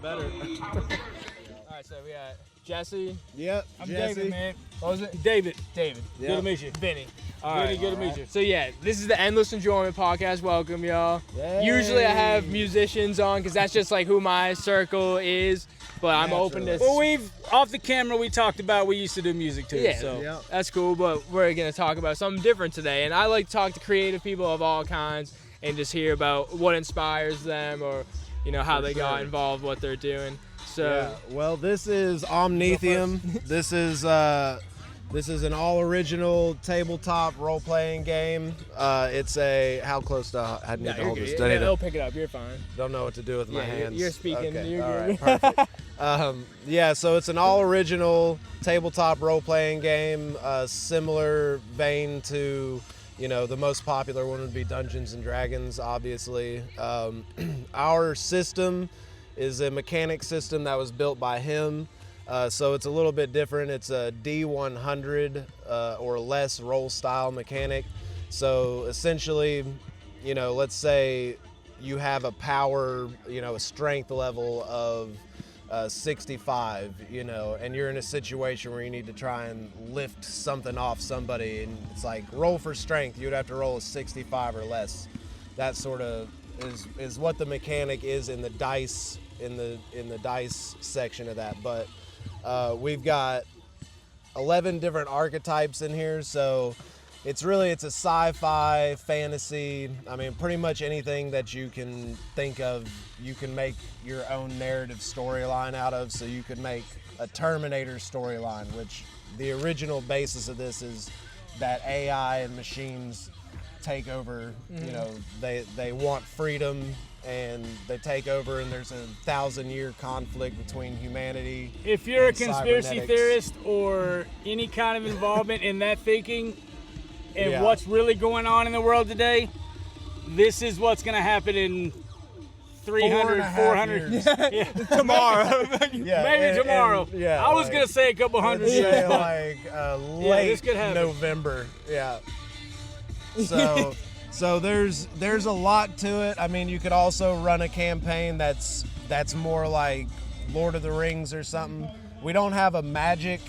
better. All right, so we got Jesse. Yep. I'm Jesse. David, man. What was it? David. David. Yep. Good to meet you. Vinny. All Vinny, right. good to meet you. So yeah, this is the Endless Enjoyment Podcast. Welcome, y'all. Yay. Usually I have musicians on because that's just like who my circle is. But I'm open to. Well, off the camera, we talked about we used to do music too. Yeah, So. That's cool. But we're gonna talk about something different today, and I like to talk to creative people of all kinds and just hear about what inspires them, or how they got involved, what they're doing. So well, this is Omnitheum. This is an all-original tabletop role-playing game. It's a how close to I need to hold this. Yeah, they'll pick it up. You're fine. Don't know what to do with my hands. You're speaking. Okay. You're all good. right, perfect. So it's an all-original tabletop role-playing game, similar vein to the most popular one would be Dungeons and Dragons, obviously. Our system is a mechanic system that was built by him. So it's a little bit different. It's a D100 or less roll style mechanic. So essentially, let's say you have a power, a strength level of 65, and you're in a situation where you need to try and lift something off somebody, and it's like roll for strength. You'd have to roll a 65 or less. That sort of is what the mechanic is in the dice in the dice section of that. But we've got 11 different archetypes in here, so it's a sci-fi, fantasy. I mean, pretty much anything that you can think of, you can make your own narrative storyline out of. So you could make a Terminator storyline, which the original basis of this is that AI and machines take over. They want freedom, and they take over, and there's a 1,000-year conflict between humanity. If you're a and conspiracy cybernetics. theorist or any kind of involvement in that thinking and Yeah. what's really going on in the world today, this is what's going to happen in 300, 400 years. Yeah. tomorrow. Maybe tomorrow. I was going to say a couple hundred Let's years. say but late this could happen. November. Yeah. So there's a lot to it. I mean, you could also run a campaign that's more like Lord of the Rings or something. We don't have a magic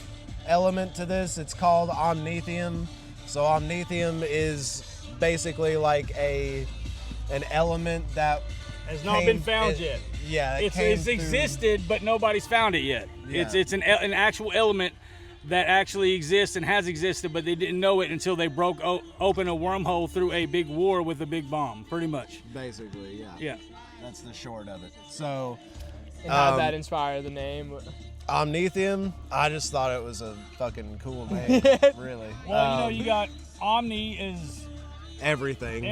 element to this. It's called Omnitheum. So Omnitheum is basically like an element that has not been found yet. Yeah, It's existed, but nobody's found it yet. Yeah. It's an actual element that actually exists and has existed, but they didn't know it until they broke open a wormhole through a big war with a big bomb, pretty much. Basically, yeah. Yeah. That's the short of it. So, And how that inspired the name. Omnitheum, I just thought it was a fucking cool name, really. Well, you got Omni is everything.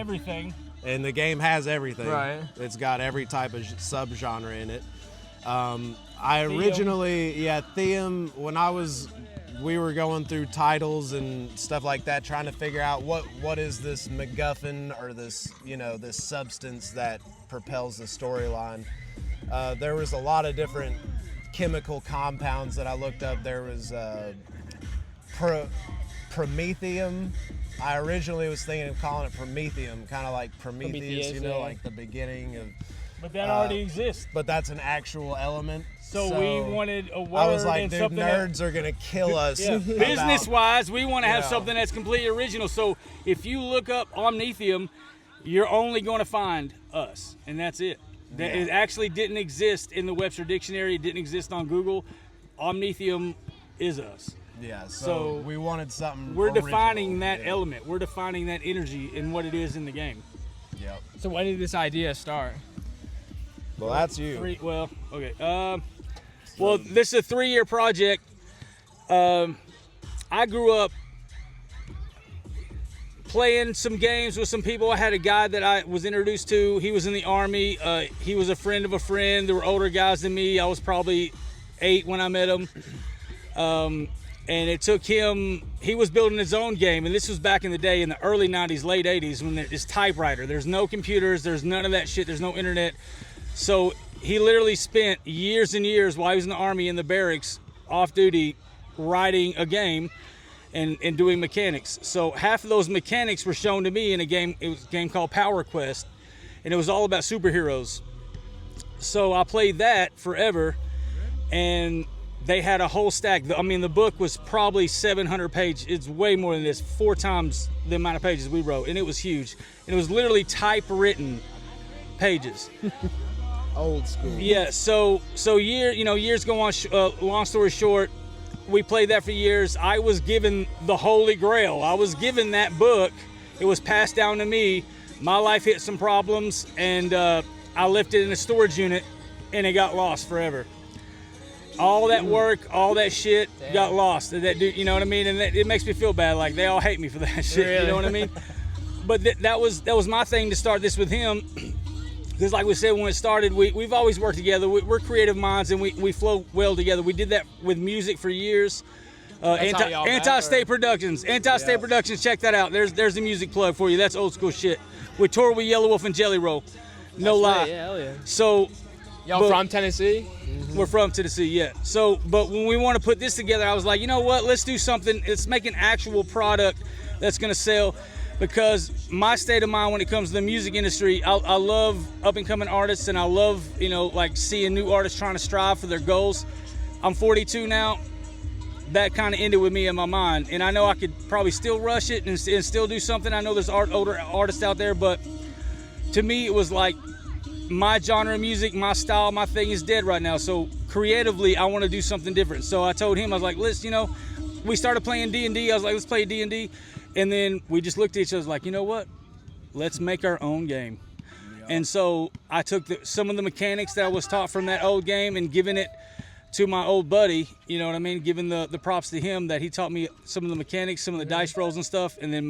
And the game has everything. Right. It's got every type of subgenre in it. I originally, Theum, when we were going through titles and stuff like that, trying to figure out what is this MacGuffin or this, this substance that propels the storyline. There was a lot of different chemical compounds that I looked up. There was Promethium. I originally was thinking of calling it Promethium, kind of like Prometheus, like the beginning of. But that already exists. But that's an actual element. So we wanted a word. I was like, and dude, something nerds are gonna kill us. Yeah. Business-wise, we want to have something that's completely original. So if you look up Omnitheum, you're only going to find us, and that's it. It actually didn't exist in the Webster Dictionary. It didn't exist on Google. Omnitheum is us. Yeah, so we wanted something. We're original. defining that element. We're defining that energy and what it is in the game. Yep. So when did this idea start? Well, that's you. Well, this is a 3-year project. I grew up playing some games with some people. I had a guy that I was introduced to. He was in the Army. He was a friend of a friend. There were older guys than me. I was probably 8 when I met him. And it took him, he was building his own game, and this was back in the day in the early 90s, late 80s, when there's typewriter. There's no computers, there's none of that shit, there's no internet. So he literally spent years and years while he was in the Army in the barracks, off duty, writing a game and doing mechanics. So half of those mechanics were shown to me in a game, it was a game called Power Quest, and it was all about superheroes. So I played that forever, and they had a whole stack. I mean, the book was probably 700 pages. It's way more than this, 4 times the amount of pages we wrote, and it was huge. And it was literally typewritten pages. Old school. Yeah. So years go on. Long story short, we played that for years. I was given the Holy Grail. I was given that book. It was passed down to me. My life hit some problems, and I left it in a storage unit, and it got lost forever. All that work, all that shit got lost. That dude, you know what I mean? And it makes me feel bad. Like, they all hate me for that shit. Really? You know what I mean? But that was my thing to start this with him. Because like we said when it started, we've always worked together. We're creative minds, and we flow well together. We did that with music for years. Anti-State Productions. Anti-State Productions, check that out. There's the music plug for you. That's old school shit. We toured with Yellow Wolf and Jelly Roll. No lie. Right, yeah, hell yeah. So, Y'all from Tennessee? we're from Tennessee, yeah. So, but when we want to put this together, I was like, you know what? Let's do something. Let's make an actual product that's going to sell. Because my state of mind when it comes to the music industry, I love up-and-coming artists, and I love, like seeing new artists trying to strive for their goals. I'm 42 now. That kind of ended with me in my mind. And I know I could probably still rush it and still do something. I know there's older artists out there, but to me, it was like my genre of music, my style, my thing is dead right now. So creatively, I want to do something different. So I told him, I was like, we started playing D&D. I was like, let's play D&D. And then we just looked at each other like, you know what? Let's make our own game. Yep. And so I took some of the mechanics that I was taught from that old game and given it to my old buddy, you know what I mean? Giving the props to him that he taught me some of the mechanics, some of the dice rolls and stuff, and then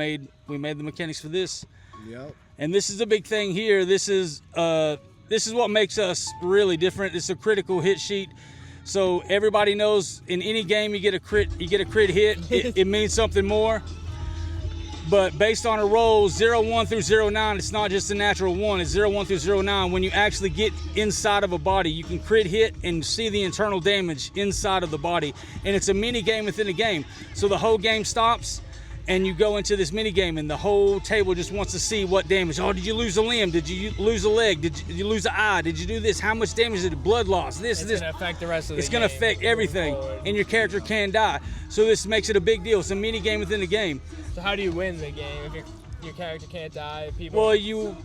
we made the mechanics for this. Yep. And this is a big thing here. This is what makes us really different. It's a critical hit sheet. So everybody knows in any game you get a crit hit, it means something more. But based on a roll 0-1 through 0-9, it's not just a natural 1, it's 0-1 through 0-9. When you actually get inside of a body, you can crit hit and see the internal damage inside of the body. And it's a mini game within a game. So the whole game stops and you go into this mini game, and the whole table just wants to see what damage. Oh, did you lose a limb? Did you lose a leg? Did you lose an eye? Did you do this? How much damage did it? Blood loss? It's going to affect the rest of the game. It's going to affect everything, and your character can die. So this makes it a big deal. It's a mini game within the game. So how do you win the game if your character can't die?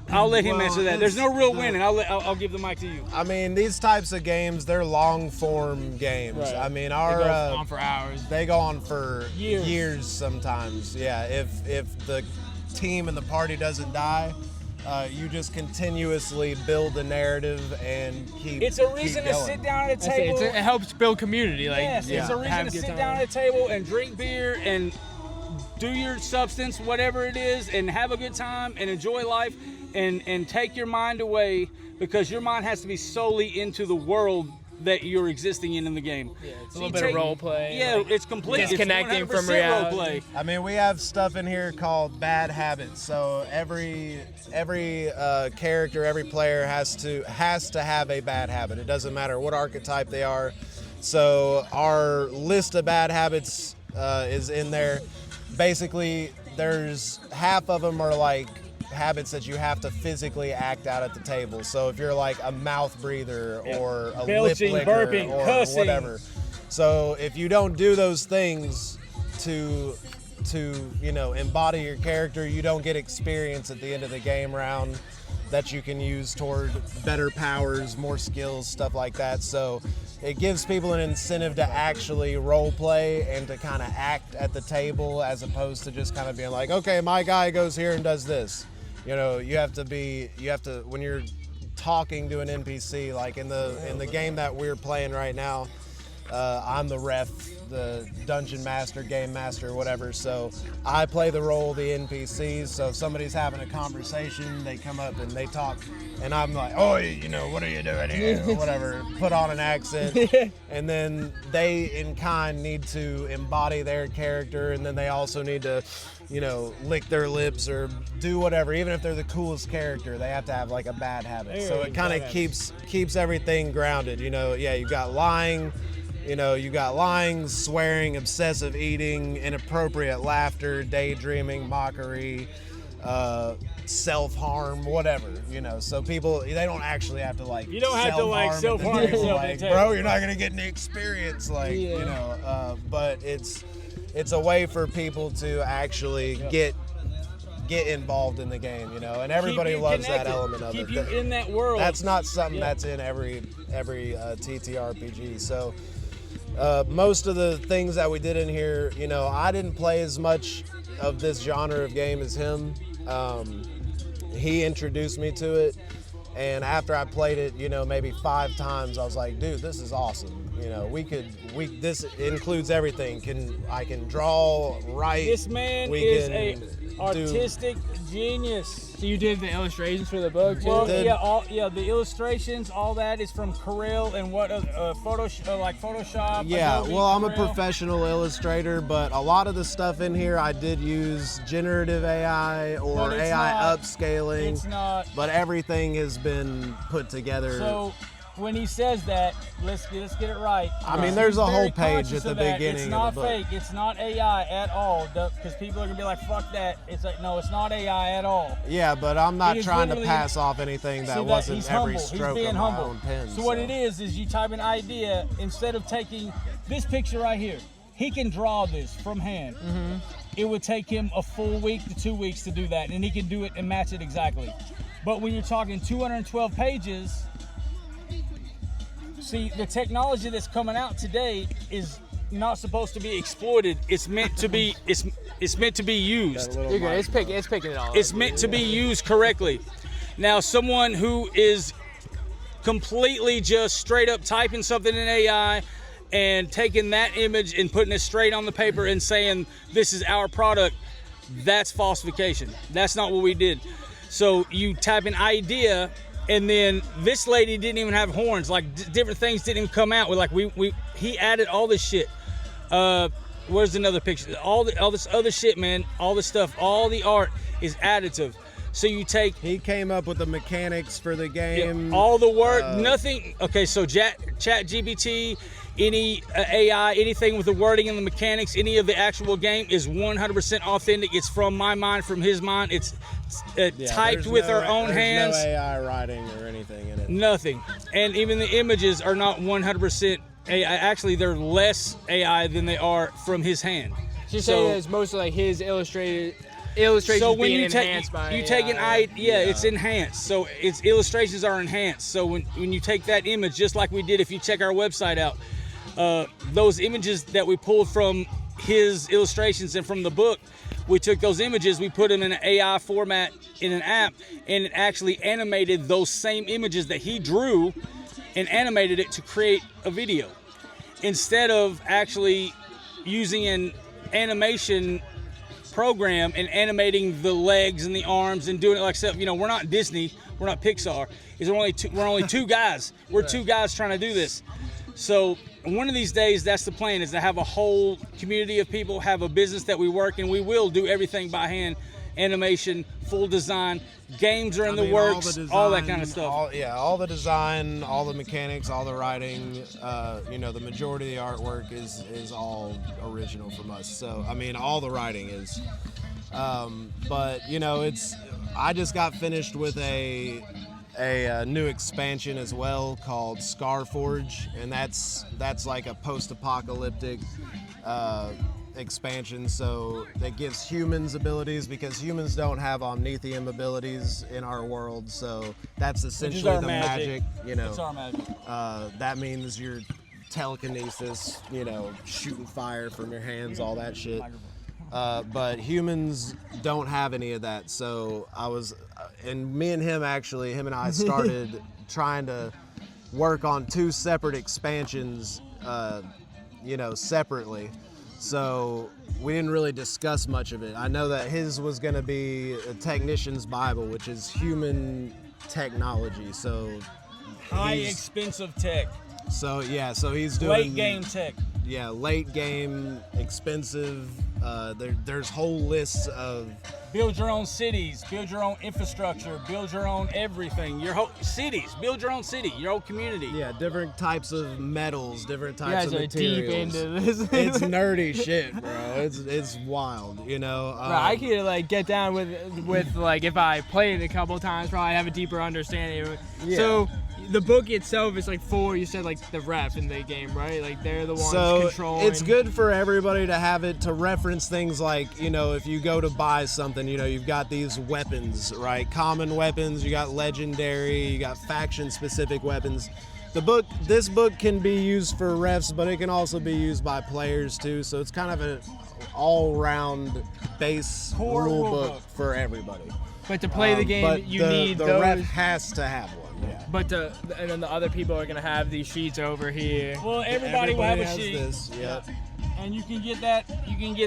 I'll let him answer that. There's no real winning. I'll give the mic to you. I mean, these types of games, they're long form games. Right. I mean, they go on for hours. They go on for years. Years sometimes. Yeah, if the team and the party doesn't die, you just continuously build the narrative and keep. It's a reason keep to going. sit down at a table. It helps build community. Yes, it's a reason to sit down at a table and drink beer and do your substance, whatever it is, and have a good time and enjoy life and take your mind away, because your mind has to be solely into the world that you're existing in the game. Yeah, it's a little bit of role play. Yeah, it's complete. Disconnecting It's from reality. Role play. I mean, we have stuff in here called bad habits. So every character, every player has to have a bad habit. It doesn't matter what archetype they are. So our list of bad habits is in there. Basically, there's half of them are like habits that you have to physically act out at the table. So if you're like a mouth breather or a Belching, lip licker burping, or cussing. whatever. So if you don't do those things to embody your character, you don't get experience at the end of the game round that you can use toward better powers, more skills, stuff like that. So it gives people an incentive to actually role play and to kind of act at the table, as opposed to just kind of being like, okay, my guy goes here and does this. You have to when you're talking to an NPC, like in the game that we're playing right now, I'm the ref, the dungeon master, game master, whatever. So I play the role of the NPCs. So if somebody's having a conversation, they come up and they talk, and I'm like, oh, what are you doing here? Or whatever, put on an accent. And then they, in kind, need to embody their character, and then they also need to, lick their lips or do whatever. Even if they're the coolest character, they have to have like a bad habit. So it kind of keeps everything grounded. You've got lying. You got lying, swearing, obsessive eating, inappropriate laughter, daydreaming, mockery, self-harm, whatever, so people, they don't actually have to like You don't have to like self-harm self-harm yourself. like, bro, you're not gonna get any experience, but it's a way for people to actually get involved in the game, and everybody loves that element of Keep it. you in that world. That's not something that's in every TTRPG. So most of the things that we did in here, I didn't play as much of this genre of game as him. He introduced me to it, and after I played it, maybe 5 times, I was like, dude, this is awesome. This includes everything. I can draw, write. This man is a artistic genius. So you did the illustrations for the book too? Well, the illustrations, all that is from Corel and Photoshop. Yeah, Adobe, well, I'm a Corel. professional illustrator, but a lot of the stuff in here, I did use generative AI or But it's AI not- upscaling. It's not. But everything has been put together. So when he says that, let's get it right. I mean, there's a He's whole very page conscious at the of that. beginning It's not of the book. fake. It's not AI at all. Because people are gonna be like, "Fuck that." It's like, no, it's not AI at all. Yeah, but I'm not He is trying to literally- pass off anything that See, wasn't he's every humble. stroke He's being of my humble. own pen. So what it is you type an idea instead of taking this picture right here. He can draw this from hand. Mm-hmm. It would take him a full week to 2 weeks to do that, and he can do it and match it exactly. But when you're talking 212 pages, see, the technology that's coming out today is not supposed to be exploited. It's meant to be. It's meant to be used. You're good. It's picking it all It's up. meant to be used correctly. Now, someone who is completely just straight up typing something in AI and taking that image and putting it straight on the paper and saying this is our product, that's falsification. That's not what we did. So you type an idea, and then this lady didn't even have horns. Like different things didn't even come out. He added all this shit. Where's another picture? All this other shit, man. All this stuff, all the art is additive. So you take He came up with the mechanics for the game. all the work, nothing. Okay, so Chat GPT, any AI, anything with the wording and the mechanics, any of the actual game is 100% authentic. It's from my mind, from his mind. It's typed there's with no- our own there's hands. No AI writing or anything in it. Nothing. And even the images are not 100% AI. Actually, they're less AI than they are from his hand. So you're saying it's mostly like his illustrations so when being you take enhanced by you take an AI. it's enhanced. So its illustrations are enhanced. So when you take that image, just like we did, if you check our website out, those images that we pulled from his illustrations and from the book, we took those images, we put them in an AI format in an app, and it actually animated those same images that he drew and animated it to create a video, instead of actually using an animation program and animating the legs and the arms and doing it like stuff. We're not Disney, we're not Pixar. We're only two guys. We're two guys trying to do this. So one of these days, that's the plan, is to have a whole community of people, have a business that we work, and we will do everything by hand, animation, full design, games are in the works, all that kind of stuff. All the design, all the mechanics, all the writing, the majority of the artwork is all original from us. So, I mean, all the writing is. But, I just got finished with a new expansion as well called Scarforge, and that's like a post-apocalyptic expansion, so that gives humans abilities, because humans don't have Omnitheum abilities in our world, so that's essentially our the magic. magic. It's our magic. That means your telekinesis, shooting fire from your hands, all that shit. But humans don't have any of that, so me and him and I started trying to work on 2 separate expansions, separately. So we didn't really discuss much of it. I know that his was going to be a Technician's Bible, which is human technology. So High expensive tech. So he's doing Late game tech. Yeah, late game, expensive, There's whole lists of build your own cities, build your own infrastructure, build your own everything. Your whole cities, build your own city, your own community. Yeah, different types of metals, different types of You guys are deep materials. into this. It's nerdy shit, bro. It's wild, you know. Bro, I could like get down with like if I played it a couple times, probably have a deeper understanding of it. Yeah. So the book itself is like you said like the rep in the game, right? Like they're the ones So controlling. it's good for everybody to have it to reference things like, you know, if you go to buy something, you know, you've got these weapons, right? Common weapons, you got legendary, you got faction specific weapons. This book can be used for refs, but it can also be used by players too. So it's kind of an all-round base Core rule book. book for everybody. But to play the game, But you the, need the those. ref has to have one. Yeah. But and then the other people are gonna have these sheets over here. Well, everybody will have a has sheet. This. Yep. And you can get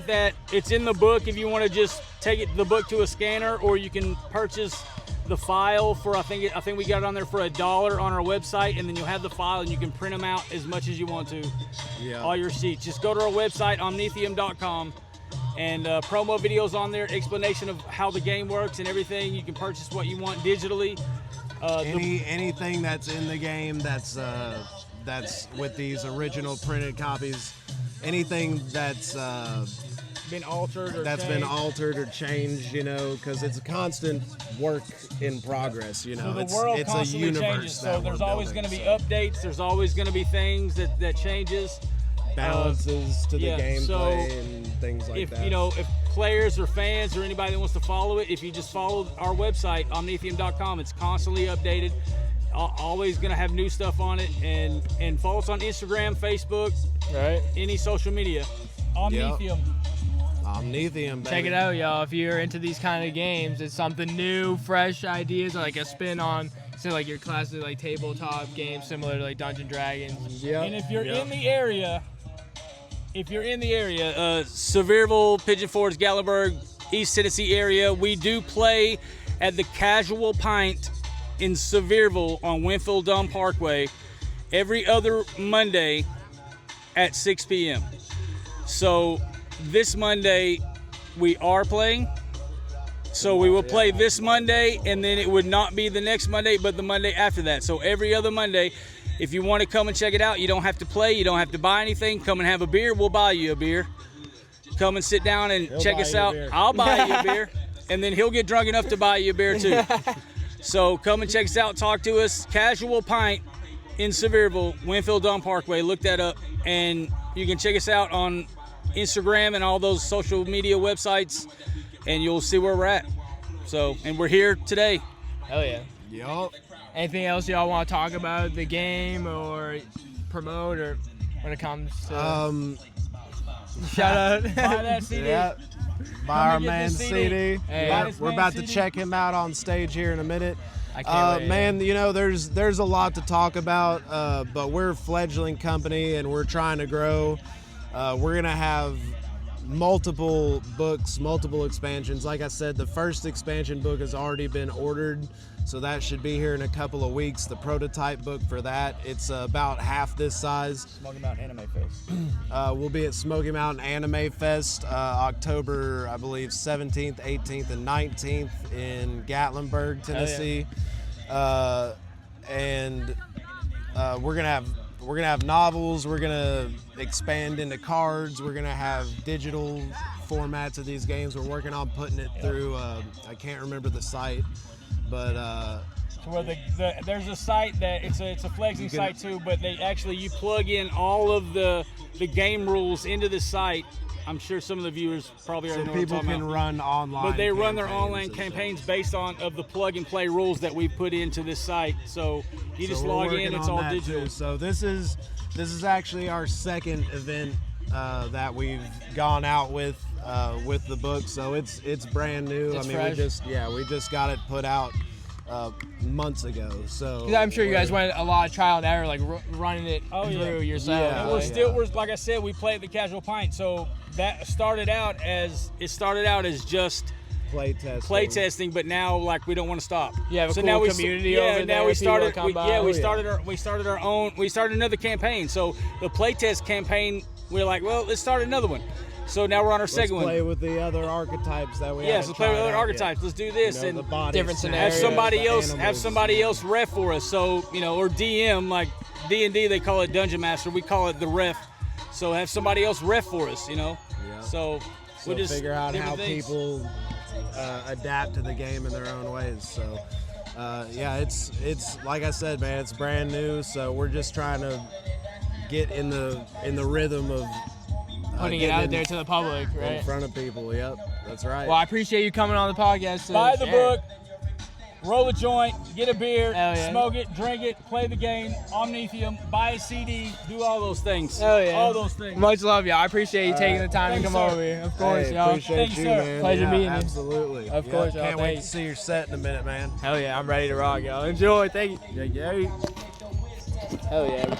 that. It's in the book if you want to just take the book to a scanner, or you can purchase the file for I think we got it on there for $1 on our website, and then you'll have the file and you can print them out as much as you want to. Yeah. All your sheets. Just go to our website, omnitheum.com, and promo videos on there, explanation of how the game works and everything. You can purchase what you want digitally. Anything that's in the game that's with these original printed copies, anything that's been altered or been altered or changed, you know, because it's a constant work in progress, you know. So the world it's a constantly universe changes. So that there's we're always going building, to be updates. There's always going to be things that changes. balances to the gameplay so and things like that. If players or fans or anybody that wants to follow it, if you just follow our website, omnitheum.com, it's constantly updated. Always going to have new stuff on it. And follow us on Instagram, Facebook, Right. any social media. Omnitheum. Omnitheum, baby. Check it out, y'all. If you're into these kind of games, it's something new, fresh ideas, like a spin on, say, like your classic like tabletop game, similar to like Dungeons and Dragons. Yep. And if you're in the area, Sevierville, Pigeon Forge, Gatlinburg, East Tennessee area, we do play at the Casual Pint in Sevierville on Winfield Dunn Parkway every other Monday at 6 p.m. So this Monday we are playing. So we will play this Monday, and then it would not be the next Monday, but the Monday after that. So every other Monday, if you want to come and check it out, you don't have to play, you don't have to buy anything. Come and have a beer, we'll buy you a beer. Come and sit down and check us out. I'll buy you a beer, and then he'll get drunk enough to buy you a beer too. So come and check us out, talk to us. Casual Pint in Sevierville, Winfield Dunn Parkway. Look that up, and you can check us out on Instagram and all those social media websites, and you'll see where we're at. So, and we're here today. Hell yeah. Yup. Anything else y'all want to talk about the game or promote, or when it comes to shout out? Buy that CD. Yeah. Buy our and get man this CD. CD. Hey. Yeah, Buy this we're man about to CD. check him out on stage here in a minute. I can't wait. Man, there's a lot to talk about, but we're a fledgling company and we're trying to grow. We're gonna have multiple books, multiple expansions. Like I said, the first expansion book has already been ordered, so that should be here in a couple of weeks. The prototype book for that, it's about half this size. Smoky Mountain Anime Fest. We'll be at Smoky Mountain Anime Fest, October, I believe, 17th, 18th, and 19th in Gatlinburg, Tennessee. And we're gonna have novels. We're gonna expand into cards. We're gonna have digital formats of these games. We're working on putting it through. I can't remember the site, but To where there's a site that it's a flexing site too, but you plug in all of the game rules into the site. I'm sure some of the viewers probably already so know what I'm people talking can about. run online. But they run their campaigns online and campaigns stuff. based of the plug and play rules that we put into this site. So you just So we're log in, working it's on all that digital. too. So this is actually our second event that we've gone out with the book. So it's brand new. It's I mean, fresh. we just got it put out months ago. So 'Cause I'm sure you guys went a lot of trial and error, like running it through yourself. Yeah. And we're like I said, we play at the Casual Pint. So that started out as just play testing, but now like we don't want to stop. You have a so cool now we community yeah, over now there, we people started. that come We, by. yeah, we Oh, yeah. started another campaign. So the playtest campaign, we're like, well, let's start another one. So now we're on our Let's second play one. with the other archetypes that we Yes, haven't let's play with tried other out archetypes. yet. Let's do this You know, and the body different snatch, have scenarios, somebody the else animals. ref for us. So or DM like D&D, they call it Dungeon Master. We call it the ref. So have somebody else ref for us. Yeah. So we'll just figure out how different things. people adapt to the game in their own ways. So yeah, it's like I said, man, it's brand new. So we're just trying to get in the rhythm of Putting it getting out there to the public, in right? front of people. Yep, that's right. Well, I appreciate you coming on the podcast. To Buy the share. book, roll a joint, get a beer, Hell yeah. smoke it, drink it, play the game, Omnitheum, buy a CD, do all those things. Hell yeah. All those things. Much love, y'all. I appreciate you taking the time to Thanks, come sir. over here. Of course, Hey, y'all. appreciate Thanks, you, sir. man. Pleasure Yeah, meeting you. absolutely. Of Yeah, course, y'all. Can't wait Thank to you. see your set in a minute, man. Hell yeah, I'm ready to rock, y'all. Enjoy. Thank you. Yeah. Hell yeah.